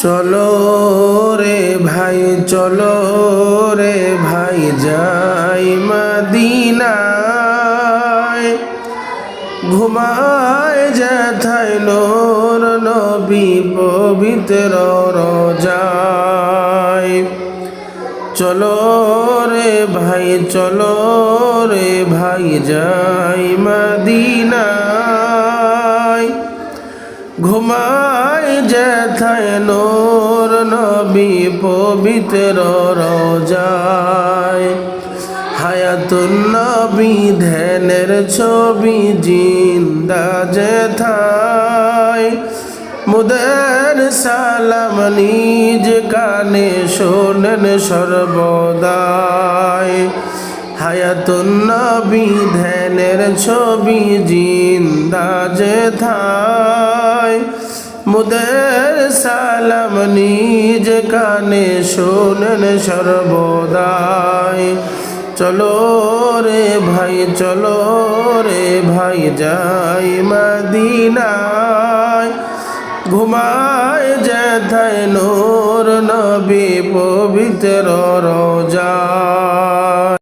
চলো রে ভাই চলো রে ভাই যাই মদিনায় ঘুমায় যেথায় নূর নবী পবিত্র রোজায়। চলো রে ভাই চলো রে ভাই যাই মদিনায় ঘুমায় যেথায় নূর নবী পবিত্র রোজায়। হায়াতুন নবী ধ্যানের ছবি জিন্দা যেথায় মুদের সালাম নিজ কানে শোনেন সর্বদাই। হায়াতুন নবী ধ্যানের ছবি জিন্দা যেথায় মুদের সালাম নিজ কানে শোনেন সর্বদাই। চলো রে ভাই চলো রে ভাই যাই মদিনায় ঘুমায় যেথায় নূর নবী পবিত্র রোজা।